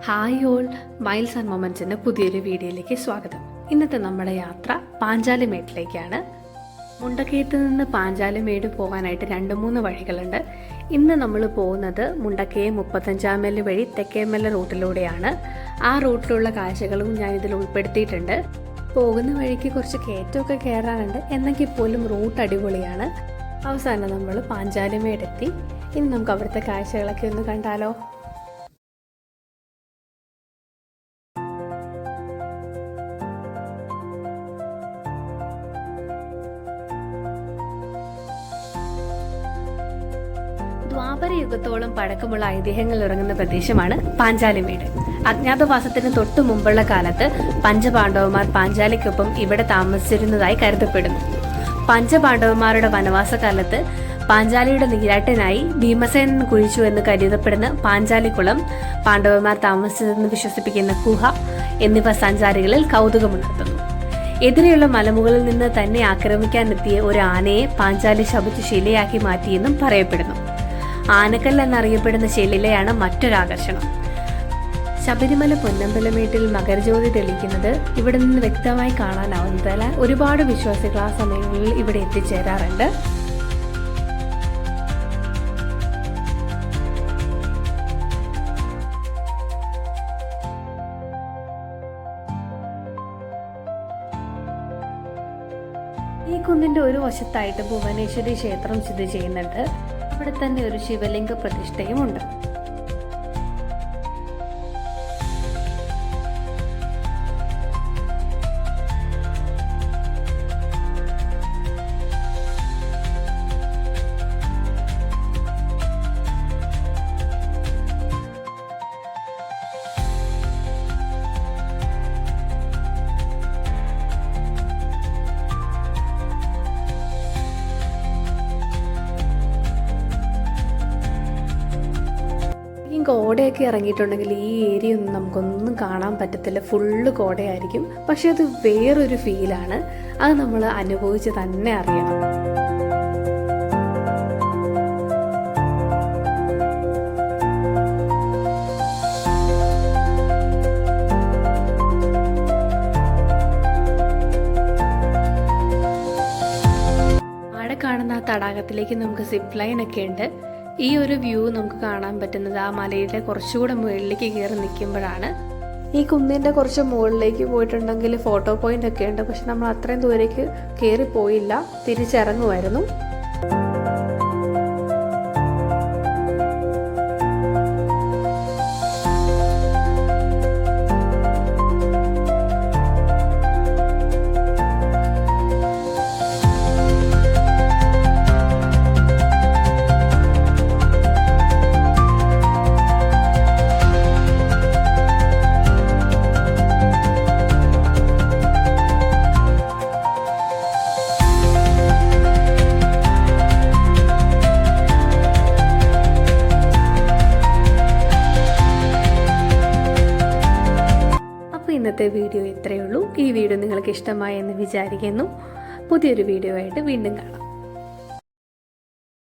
Hi all, miles and മൊമെൻറ്റ്സിൻ്റെ പുതിയൊരു വീഡിയോയിലേക്ക് സ്വാഗതം. ഇന്നത്തെ നമ്മുടെ യാത്ര പാഞ്ചാലിമേട്ടിലേക്കാണ്. മുണ്ടക്കയത്ത് നിന്ന് പാഞ്ചാലിമേട് പോകാനായിട്ട് 2-3 വഴികളുണ്ട്. ഇന്ന് നമ്മൾ പോകുന്നത് മുണ്ടക്കയം 35 മൈൽ വഴി തെക്കേമല റൂട്ടിലൂടെയാണ്. ആ റൂട്ടിലുള്ള കാഴ്ചകളും ഞാൻ ഇതിൽ ഉൾപ്പെടുത്തിയിട്ടുണ്ട്. പോകുന്ന വഴിക്ക് കുറച്ച് കയറ്റമൊക്കെ കയറാനുണ്ട്, എന്നെങ്കിൽ പോലും റൂട്ട് അടിപൊളിയാണ്. അവസാനം നമ്മൾ പാഞ്ചാലിമേടെത്തി. ഇനി നമുക്ക് അവിടുത്തെ കാഴ്ചകളൊക്കെ ഒന്ന് കണ്ടാലോ. ദ്വാപരയുഗത്തോളം പഴക്കമുള്ള ഐതിഹ്യങ്ങൾ ഇറങ്ങുന്ന പ്രദേശമാണ് പാഞ്ചാലിമേട്. അജ്ഞാതവാസത്തിന് തൊട്ടു മുമ്പുള്ള കാലത്ത് പഞ്ചപാണ്ഡവന്മാർ പാഞ്ചാലിക്കൊപ്പം ഇവിടെ താമസിച്ചിരുന്നതായി കരുതപ്പെടുന്നു. പഞ്ചപാണ്ഡവന്മാരുടെ വനവാസകാലത്ത് പാഞ്ചാലിയുടെ നീരാട്ടിനായി ഭീമസേനൻ കുഴിച്ചു എന്ന് കരുതപ്പെടുന്ന പാഞ്ചാലിക്കുളം, പാണ്ഡവന്മാർ താമസിച്ചതെന്ന് വിശ്വസിപ്പിക്കുന്ന ഗുഹ എന്നിവ സഞ്ചാരികളിൽ കൗതുകമുണർത്തുന്നു. എതിരെയുള്ള മലമുകളിൽ നിന്ന് തന്നെ ആക്രമിക്കാനെത്തിയ ഒരു ആനയെ പാഞ്ചാലി ശപിച്ച് ശിലയാക്കി മാറ്റിയെന്നും പറയപ്പെടുന്നു. ആനക്കൽ എന്നറിയപ്പെടുന്ന ശിലയാണ് മറ്റൊരാകർഷണം. ശബരിമല പൊന്നമ്പലമേട്ടിൽ മകരജ്യോതി തെളിക്കുന്നത് ഇവിടെ നിന്ന് വ്യക്തമായി കാണാനാവുന്നതല്ല. ഒരുപാട് വിശ്വാസികൾ ആ സമയങ്ങളിൽ ഇവിടെ എത്തിച്ചേരാറുണ്ട്. ഈ കുന്നിന്റെ ഒരു വശത്തായിട്ട് ഭുവനേശ്വരി ക്ഷേത്രം സ്ഥിതി ചെയ്യുന്നുണ്ട്. ഇവിടെ തന്നെ ഒരു ശിവലിംഗ പ്രതിഷ്ഠയുമുണ്ട്. കോടയൊക്കെ ഇറങ്ങിയിട്ടുണ്ടെങ്കിൽ ഈ ഏരിയ ഒന്നും നമുക്കൊന്നും കാണാൻ പറ്റത്തില്ല. ഫുള്ള് കോടയായിരിക്കും. പക്ഷെ അത് വേറൊരു ഫീലാണ്. അത് നമ്മൾ അനുഭവിച്ച് തന്നെ അറിയണം. അവിടെ കാണുന്ന ആ തടാകത്തിലേക്ക് നമുക്ക് സിപ്പ് ലൈൻ ഒക്കെ ഉണ്ട്. ഈ ഒരു വ്യൂ നമുക്ക് കാണാൻ പറ്റുന്നത് ആ മലയുടെ കുറച്ചുകൂടെ മുകളിലേക്ക് കയറി നിൽക്കുമ്പോഴാണ്. ഈ കുന്നിൻ്റെ കുറച്ച് മുകളിലേക്ക് പോയിട്ടുണ്ടെങ്കിൽ ഫോട്ടോ പോയിന്റ് ഒക്കെ ഉണ്ട്. പക്ഷെ നമ്മൾ അത്രയും ദൂരേക്ക് കയറി പോയില്ല, തിരിച്ചിറങ്ങുമായിരുന്നു. ഇന്നത്തെ വീഡിയോ ഇത്രയേ ഉള്ളൂ. ഈ വീഡിയോ നിങ്ങൾക്ക് ഇഷ്ടമായി എന്ന് വിചാരിക്കുന്നു. പുതിയൊരു വീഡിയോ ആയിട്ട് വീണ്ടും കാണാം.